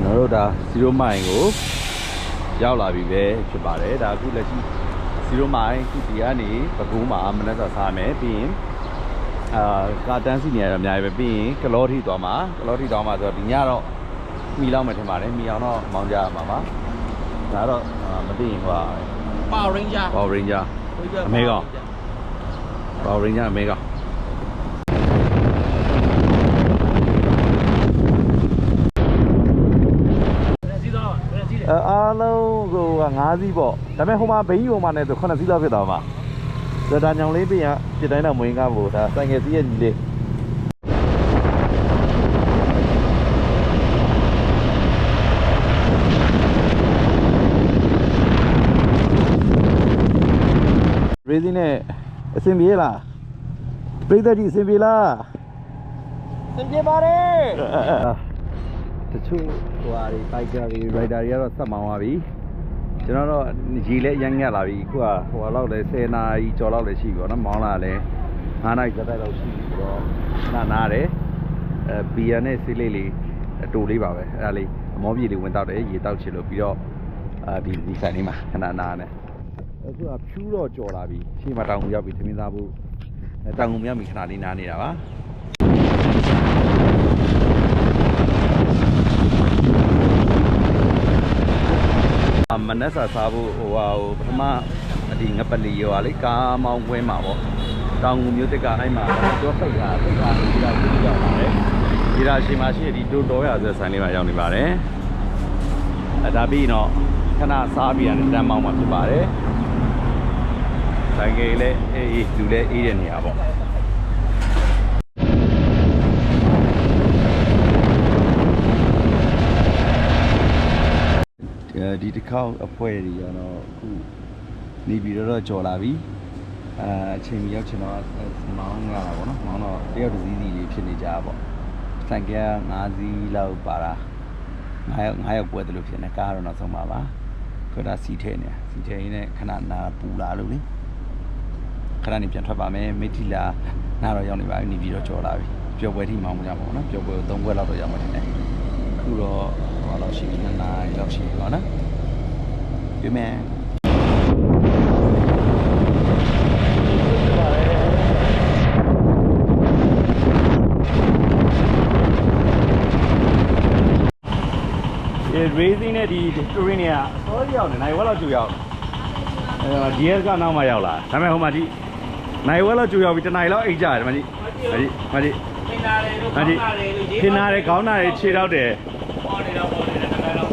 ကျွန်တော်တို့ဒါ0မိုင်ကိုရောက်လာပြီပဲဖြစ်ပါတယ်ဒါအခုလက်ရှိ0မိုင်ခုဒီကနေပဲခူးမှာမနက်စာစားမယ်ပြီးရင်ကာတန်းစီနေရတော့အများကြီးပဲပြီးရင်ကလောထိသွားမှာဆိုတော့ဒီညတော့မီလောက်မယ်ထင်ပါတယ်မီအောင်တော့မောင်းကြရမှာပါဒါတော့မသိရင်ဟိုPower Rangerအမေကောင်Power Ranger အမေကောင်အားလုံးကို5စီးပေါ့ဒါပေမဲ့ဟိုမှာဘိန်းဟိုမှာနဲ့ဆို9စီးလောက်ဖြစ်သွားမှာဒါညောင်လေးပြင်ကပြတိုင်းတော့မွေးကားဖို့ဒါဆိုင်ငယ်စီးရဲ့ညီလေးရေစီးနဲ့အဆင်ပြေလားပြိတ္တကြီးအဆင်ပြေလားအဆင်ပြေပါတယ်တချို့ဟိုဟာတွေ biker တွေ rider တွေကတော့ဆက်မောင်းသွားပြီကျွန်တော်တော့ရေလဲရမ်းငတ်လာပြီအခုကဟိုဟာလောက်လဲ10နာရီကျော်လောက်လဲရှိပြီပေါ့နော်မောင်းလာလဲ9နာရီသက်လောက်ရှိပြီဆိုတော့နားတယ်ဘီယာနဲ့ဆေးလေးအတူလေးပါပဲအဲ့ဒါလေးအမောပြေလေးဝင်တောက်တယ်ရေတောက်ချင်လို့ပြီးတော့ဒီဆိုင်လေးမှာခဏနားနဲ့အခုကဖြူးတော့ကြော်လာပြီရှေ့မှာတောင်ကူရောက်ပြီသမင်းသားဖို့တောင်ကူရောက်ပြီခဏလေးနားနေတာပါမနက်စာစားဖို့ဟိုပထမဒီငပလီရောလေကားမောင်းခွဲမှာပေါ့တောင်ငူမျိုးတစ်ကအဲ့မှာတော့ဖိတ်တာဒီကကြီးရောက်ပါတယ်ဒီရာရှိမရှိဒီတိုးတော်ရဆိုဆိုင်လေးမှာရောက်နေပါတယ်ဒါပြီးတော့ခဏစားပြီးရတယ်တန်းမောင်းမှာဖြစ်ပါတယ်ဆိုင်ကလေးအေးလူလည်းအေးတဲ့နေရာပေါ့ဒီတစ်ခေါက်အဖွဲတွေရောတော့အခုနေပြီးတော့ကြော်လာပြီအချိန်မရောက်ချင်တော့မောင်းလာတာပေါ့နော်မောင်းတော့တယောက်တစ်စီးစီလေးဖြစ်နေကြတာပေါ့ဆိုင်က5စီးလောက်ပါတာ9ယောက်ပွဲတယ်လို့ဖြစ်နေကားတော့နောက်ဆုံးပါပါခွတာစီထဲနေစီထဲရင်းနဲ့ခဏနာပူလာလို့လေခဏနေပြန်ထွက်ပါမယ်မိထီလာနားတော့ရောက်နေပါပြီနေပြီးတော့ကြော်လာပြီပျော်ပွဲထိမောင်းကြပါဘောနော်ပျော်ပွဲ3ပွဲလောက်တော့ရောက်မှတင်တယ်အခုတော့ဟောလောက်ရှိနေနားလောက်ရှိပါနော်ဒီမဲ့racing နဲ့ဒီ touring เนี่ยစောရောက်နေနိုင်ဝက်လောက်ကြိုရောက်DS ကနောက်မှရောက်လာဒါပေမဲ့ဟိုမှာဒီနိုင်ဝက်လောက်ကြိုရောက်ပြီးတနိုင်လောက်အိတ်ကြတယ်မကြီးခင်းနာတယ်ခေါင်းနာတယ်ခြေတော့တယ်ပေါ်နေတော့တနိုင်လောက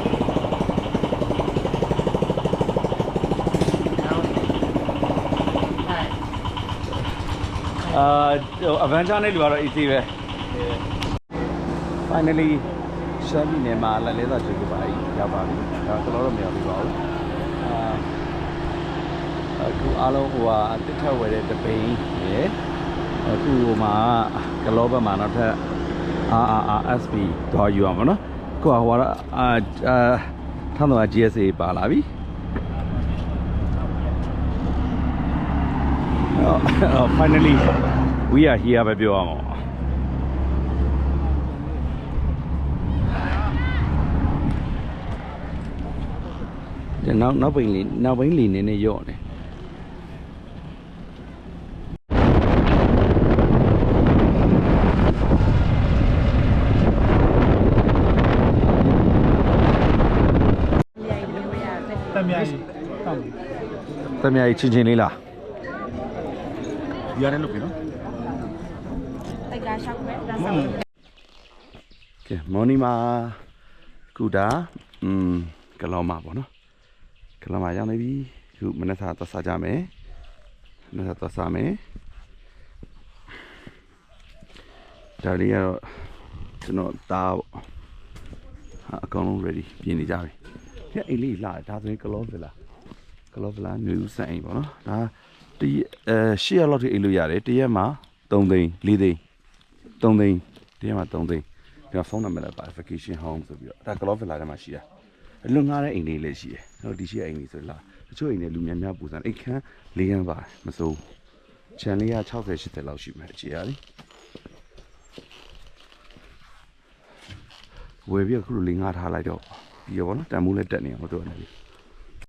်Avenger နဲ့လူကတော့ easy ပဲ finally ရှမ်းပြည်နယ်မှာလက်လဲသာကျွေးကြပါပြီရောက်ပါပြီဒါကျွန်တော်တို့မရောက်ပြီပါဘူးအခုအားလုံးဟိုဟာတစ်ထက်ဝယ်တဲ့တပိန်ရယ်အခုဟိုမှာကလောဘက်မှာနောက်ထပ် RRSP တော့ယူအောင်မနော်အခုဟိုဟာထမ်းတော့ GSA ပါလာပြီfinally we are here ပဲပြောအောင်နောက်ဘိန်းလေးနည်းနည်းရော့နေတမယာချင်းလေးလားရတယ်လို့ပြောတိုက်ကရှောက်ပဲဒါဆောင်ကဲမော်နီမာကူတာကလောမှာပေါ့နော်ကလောမှာရောက်နေပြီခုမနက်စာသွားစားကြမယ်ဒါလေးကတော့ကျွန်တော်သားပေါ့အကောင်လုံး ready ပြင်နေကြပြီဟဲ့အိမ်လေးလာဒါဆိုရင်ကလောဗလာနွေဦးစံအိမ်ပေါ့နော်ဒါ8ရက်လောက်ထိအိမ်လို့ရတယ်တရက်မှာ3သိန်း4သိန်း3သိန်းတရက်မှာ3သိန်းဒီဖုန်းနံပါတ်လည်းပါ vacation home ဆိုပြီးတော့ဒါကလောဗလာထဲမှာရှိတာအလွန်ငားတဲ့အိမ်လေးလည်းရှိတယ်နော်ဒီရှိအိမ်လေးဆိုလာတချို့အိမ်တွေလူများပူစံအိမ်ခန်း၄ခန်းပါမစိုးခြံလေးက60 80လောက်ရှိမယ်အခြေရလေ ဝယ်ပြီးတော့ခုလိုလေးငါထားလိုက်တော့ပြီးရောဗောနော်တန်မိုးလည်းတက်နေအောင်တို့ကနေပြီ